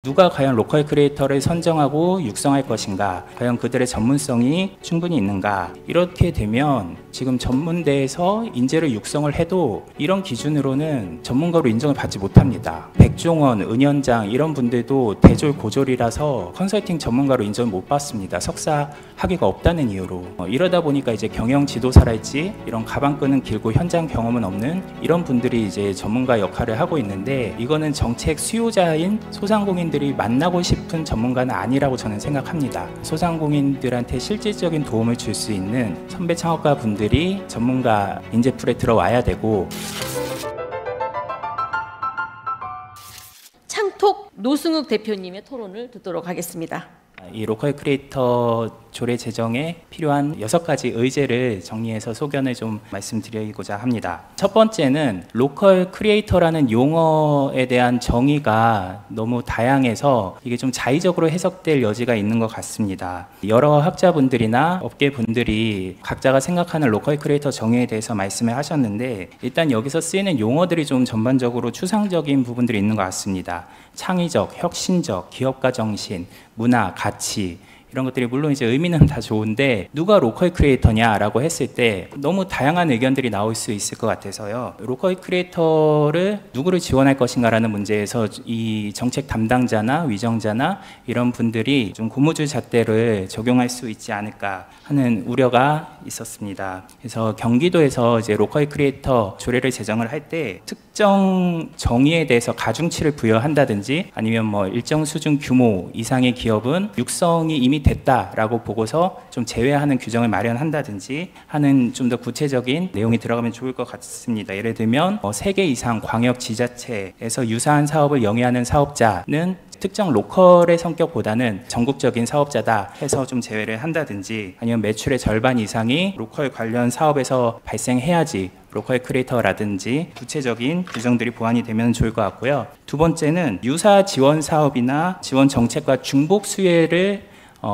누가 과연 로컬 크리에이터를 선정하고 육성할 것인가, 과연 그들의 전문성이 충분히 있는가. 이렇게 되면 지금 전문대에서 인재를 육성을 해도 이런 기준으로는 전문가로 인정을 받지 못합니다. 백종원, 은현장 이런 분들도 대졸 고졸이라서 컨설팅 전문가로 인정을 못 받습니다. 석사 학위가 없다는 이유로. 이러다 보니까 이제 경영 지도사랄지 이런 가방끈은 길고 현장 경험은 없는 이런 분들이 이제 전문가 역할을 하고 있는데, 이거는 정책 수요자인 소상공인들이 만나고 싶은 전문가는 아니라고 저는 생각합니다. 소상공인들한테 실질적인 도움을 줄 수 있는 선배 창업가 분들이 전문가 인재풀에 들어와야 되고. 창톡 노승욱 대표님의 토론을 듣도록 하겠습니다. 이 로컬 크리에이터 조례 제정에 필요한 6가지 의제를 정리해서 소견을 좀 말씀드리고자 합니다. 첫 번째는 로컬 크리에이터라는 용어에 대한 정의가 너무 다양해서 이게 좀 자의적으로 해석될 여지가 있는 것 같습니다. 여러 학자분들이나 업계분들이 각자가 생각하는 로컬 크리에이터 정의에 대해서 말씀을 하셨는데, 일단 여기서 쓰이는 용어들이 좀 전반적으로 추상적인 부분들이 있는 것 같습니다. 창의적, 혁신적, 기업가 정신, 문화, 가치, 이런 것들이 물론 이제 의미는 다 좋은데 누가 로컬 크리에이터냐라고 했을 때 너무 다양한 의견들이 나올 수 있을 것 같아서요. 로컬 크리에이터를 누구를 지원할 것인가라는 문제에서 이 정책 담당자나 위정자나 이런 분들이 좀 고무줄 잣대를 적용할 수 있지 않을까 하는 우려가 있었습니다. 그래서 경기도에서 이제 로컬 크리에이터 조례를 제정을 할 때 특정 정의에 대해서 가중치를 부여한다든지 아니면 뭐 일정 수준 규모 이상의 기업은 육성이 이미 됐다라고 보고서 좀 제외하는 규정을 마련한다든지 하는 좀 더 구체적인 내용이 들어가면 좋을 것 같습니다. 예를 들면 3개 이상 광역 지자체에서 유사한 사업을 영위하는 사업자는 특정 로컬의 성격보다는 전국적인 사업자다 해서 좀 제외를 한다든지, 아니면 매출의 절반 이상이 로컬 관련 사업에서 발생해야지 로컬 크리에이터라든지 구체적인 규정들이 보완이 되면 좋을 것 같고요. 두 번째는 유사 지원 사업이나 지원 정책과 중복 수혜를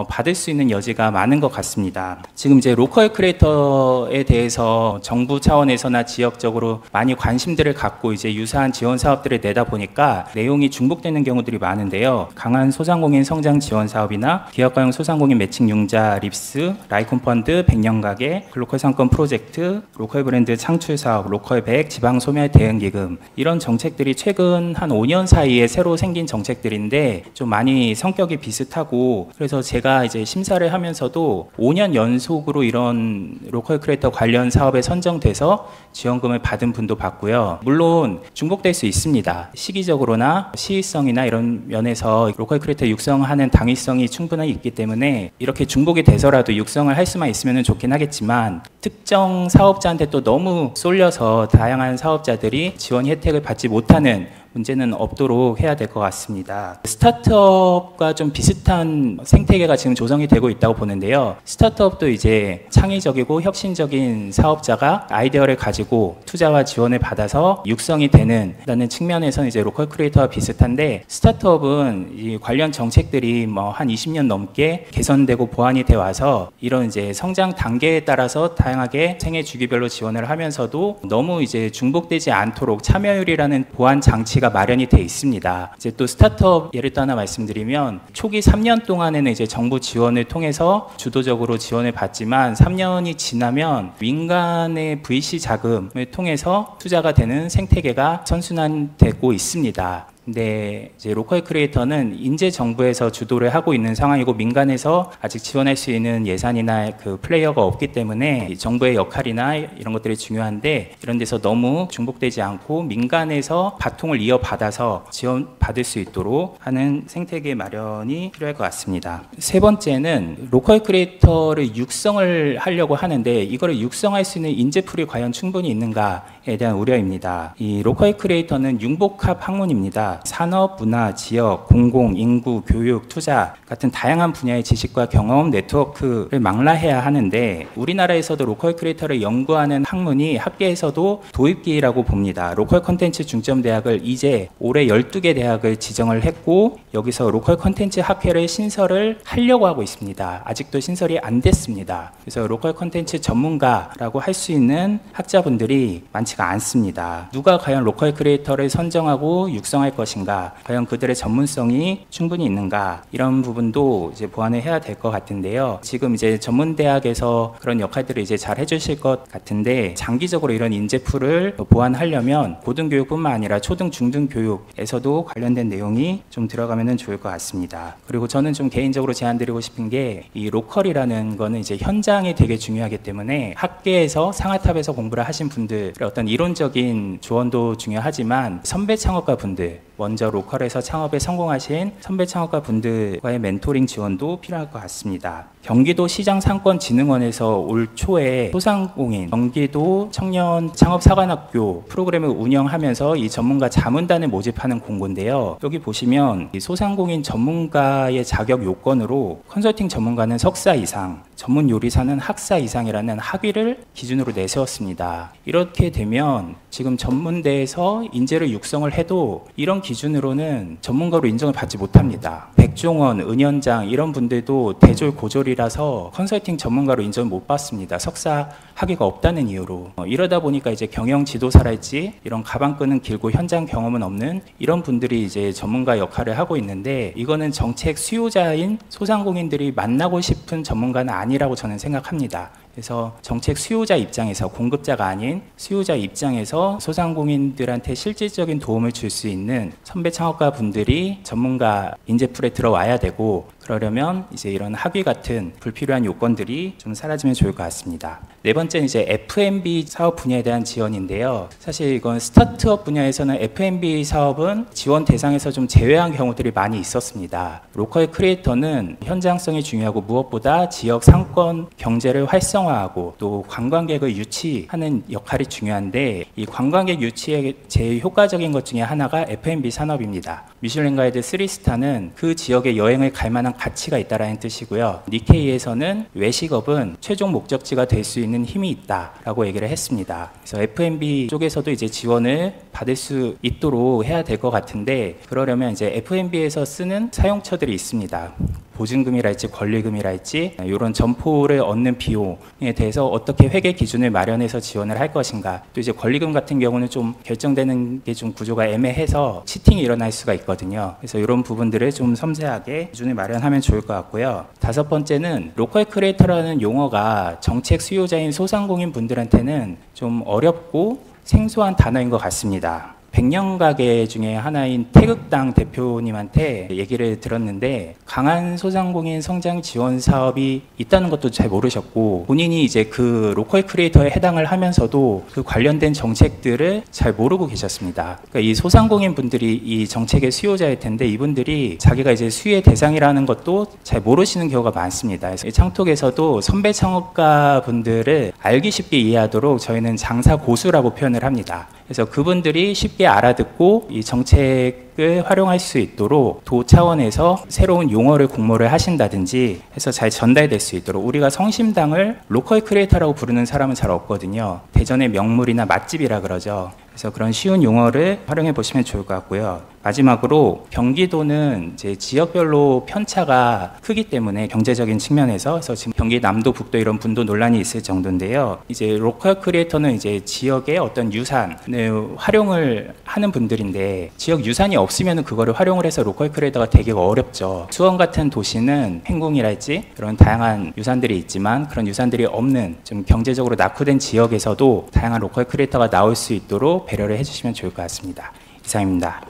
받을 수 있는 여지가 많은 것 같습니다. 지금 이제 로컬 크리에이터에 대해서 정부 차원에서나 지역적으로 많이 관심들을 갖고 이제 유사한 지원 사업들을 내다 보니까 내용이 중복되는 경우들이 많은데요. 강한 소상공인 성장 지원 사업이나 기업가용 소상공인 매칭 융자 립스, 라이콘 펀드, 백년가게, 글로컬 상권 프로젝트, 로컬 브랜드 창출 사업, 로컬 100, 지방 소멸 대응 기금, 이런 정책들이 최근 한 5년 사이에 새로 생긴 정책들인데 좀 많이 성격이 비슷하고, 그래서 제가 이제 심사를 하면서도 5년 연속으로 이런 로컬 크리에이터 관련 사업에 선정돼서 지원금을 받은 분도 봤고요. 물론 중복될 수 있습니다. 시기적으로나 시의성이나 이런 면에서 로컬 크리에이터 육성하는 당위성이 충분히 있기 때문에 이렇게 중복이 돼서라도 육성을 할 수만 있으면 좋긴 하겠지만, 특정 사업자한테 또 너무 쏠려서 다양한 사업자들이 지원 혜택을 받지 못하는 문제는 없도록 해야 될 것 같습니다. 스타트업과 좀 비슷한 생태계가 지금 조성이 되고 있다고 보는데요. 스타트업도 이제 창의적이고 혁신적인 사업자가 아이디어를 가지고 투자와 지원을 받아서 육성이 되는 측면에서는 이제 로컬 크리에이터와 비슷한데, 스타트업은 이 관련 정책들이 뭐 한 20년 넘게 개선되고 보완이 되어 와서 이런 이제 성장 단계에 따라서 다양하게 생애 주기별로 지원을 하면서도 너무 이제 중복되지 않도록 참여율이라는 보완 장치가 마련이 돼 있습니다. 이제 또 스타트업 예를 또 하나 말씀드리면, 초기 3년 동안에는 이제 정부 지원을 통해서 주도적으로 지원을 받지만 3년이 지나면 민간의 VC 자금을 통해서 투자가 되는 생태계가 선순환되고 있습니다. 근데 이제 로컬 크리에이터는 인재 정부에서 주도를 하고 있는 상황이고 민간에서 아직 지원할 수 있는 예산이나 그 플레이어가 없기 때문에 정부의 역할이나 이런 것들이 중요한데, 이런 데서 너무 중복되지 않고 민간에서 바통을 이어받아서 지원받을 수 있도록 하는 생태계 마련이 필요할 것 같습니다. 세 번째는 로컬 크리에이터를 육성을 하려고 하는데 이거를 육성할 수 있는 인재풀이 과연 충분히 있는가에 대한 우려입니다. 이 로컬 크리에이터는 융복합 학문입니다. 산업, 문화, 지역, 공공, 인구, 교육, 투자 같은 다양한 분야의 지식과 경험, 네트워크를 망라해야 하는데, 우리나라에서도 로컬 크리에이터를 연구하는 학문이 학계에서도 도입기라고 봅니다. 로컬 콘텐츠 중점대학을 이제 올해 12개 대학을 지정을 했고, 여기서 로컬 콘텐츠 학회를 신설을 하려고 하고 있습니다. 아직도 신설이 안 됐습니다. 그래서 로컬 콘텐츠 전문가라고 할 수 있는 학자분들이 많지가 않습니다. 누가 과연 로컬 크리에이터를 선정하고 육성할 것인가, 과연 그들의 전문성이 충분히 있는가, 이런 부분도 이제 보완을 해야 될 것 같은데요. 지금 이제 전문대학에서 그런 역할들을 이제 잘 해주실 것 같은데, 장기적으로 이런 인재풀을 보완하려면 고등교육뿐만 아니라 초등, 중등 교육에서도 관련된 내용이 좀 들어가면 좋을 것 같습니다. 그리고 저는 좀 개인적으로 제안드리고 싶은 게, 이 로컬이라는 거는 이제 현장이 되게 중요하기 때문에 학계에서 상하탑에서 공부를 하신 분들의 어떤 이론적인 조언도 중요하지만, 선배 창업가 분들, 먼저 로컬에서 창업에 성공하신 선배 창업가 분들과의 멘토링 지원도 필요할 것 같습니다. 경기도 시장상권진흥원에서 올 초에 소상공인 경기도 청년 창업사관학교 프로그램을 운영하면서 이 전문가 자문단을 모집하는 공고인데요. 여기 보시면 이 소상공인 전문가의 자격 요건으로 컨설팅 전문가는 석사 이상, 전문 요리사는 학사 이상이라는 학위를 기준으로 내세웠습니다. 이렇게 되면 지금 전문대에서 인재를 육성을 해도 이런 기준으로는 전문가로 인정을 받지 못합니다. 백종원, 은현장 이런 분들도 대졸 고졸이라서 컨설팅 전문가로 인정을 못 받습니다. 석사 학위가 없다는 이유로. 이러다 보니까 이제 경영 지도사랄지 이런 가방 끄는 길고 현장 경험은 없는 이런 분들이 이제 전문가 역할을 하고 있는데, 이거는 정책 수요자인 소상공인들이 만나고 싶은 전문가는 아니라고 저는 생각합니다. 그래서 정책 수요자 입장에서, 공급자가 아닌 수요자 입장에서 소상공인들한테 실질적인 도움을 줄 수 있는 선배 창업가 분들이 전문가 인재풀에 들어와야 되고, 그러려면 이제 이런 학위 같은 불필요한 요건들이 좀 사라지면 좋을 것 같습니다. 네 번째는 이제 F&B 사업 분야에 대한 지원인데요. 사실 이건 스타트업 분야에서는 F&B 사업은 지원 대상에서 좀 제외한 경우들이 많이 있었습니다. 로컬 크리에이터는 현장성이 중요하고 무엇보다 지역 상권 경제를 활성화하고 또 관광객을 유치하는 역할이 중요한데, 이 관광객 유치에 제일 효과적인 것 중에 하나가 F&B 산업입니다. 미슐랭 가이드 3스타는 그 지역에 여행을 갈 만한 가치가 있다라는 뜻이고요. 니케이에서는 외식업은 최종 목적지가 될 수 있는 힘이 있다라고 얘기를 했습니다. 그래서 F&B 쪽에서도 이제 지원을 받을 수 있도록 해야 될 것 같은데, 그러려면 이제 F&B에서 쓰는 사용처들이 있습니다. 보증금이랄지 권리금이랄지 이런 점포를 얻는 비용에 대해서 어떻게 회계 기준을 마련해서 지원을 할 것인가, 또 이제 권리금 같은 경우는 좀 결정되는 게 좀 구조가 애매해서 치팅이 일어날 수가 있거든요. 그래서 이런 부분들을 좀 섬세하게 기준을 마련하면 좋을 것 같고요. 다섯 번째는 로컬 크리에이터라는 용어가 정책 수요자인 소상공인 분들한테는 좀 어렵고 생소한 단어인 것 같습니다. 백년가게 중에 하나인 태극당 대표님한테 얘기를 들었는데, 강한 소상공인 성장 지원 사업이 있다는 것도 잘 모르셨고, 본인이 이제 그 로컬 크리에이터에 해당을 하면서도 그 관련된 정책들을 잘 모르고 계셨습니다. 그러니까 이 소상공인 분들이 이 정책의 수요자일 텐데, 이분들이 자기가 이제 수혜의 대상이라는 것도 잘 모르시는 경우가 많습니다. 그래서 창톡에서도 선배 창업가 분들을 알기 쉽게 이해하도록 저희는 장사 고수라고 표현을 합니다. 그래서 그분들이 쉽게 알아듣고 이 정책을 활용할 수 있도록 도 차원에서 새로운 용어를 공모를 하신다든지 해서 잘 전달될 수 있도록, 우리가 성심당을 로컬 크리에이터라고 부르는 사람은 잘 없거든요. 대전의 명물이나 맛집이라 그러죠. 그래서 그런 쉬운 용어를 활용해 보시면 좋을 것 같고요. 마지막으로 경기도는 이제 지역별로 편차가 크기 때문에 경제적인 측면에서, 그래서 지금 경기 남도 북도 이런 분도 논란이 있을 정도인데요. 이제 로컬 크리에이터는 이제 지역의 어떤 유산을 활용을 하는 분들인데, 지역 유산이 없으면 그거를 활용을 해서 로컬 크리에이터가 되기가 어렵죠. 수원 같은 도시는 행궁이랄지 그런 다양한 유산들이 있지만, 그런 유산들이 없는 좀 경제적으로 낙후된 지역에서도 다양한 로컬 크리에이터가 나올 수 있도록 배려를 해주시면 좋을 것 같습니다. 이상입니다.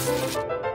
있습니다.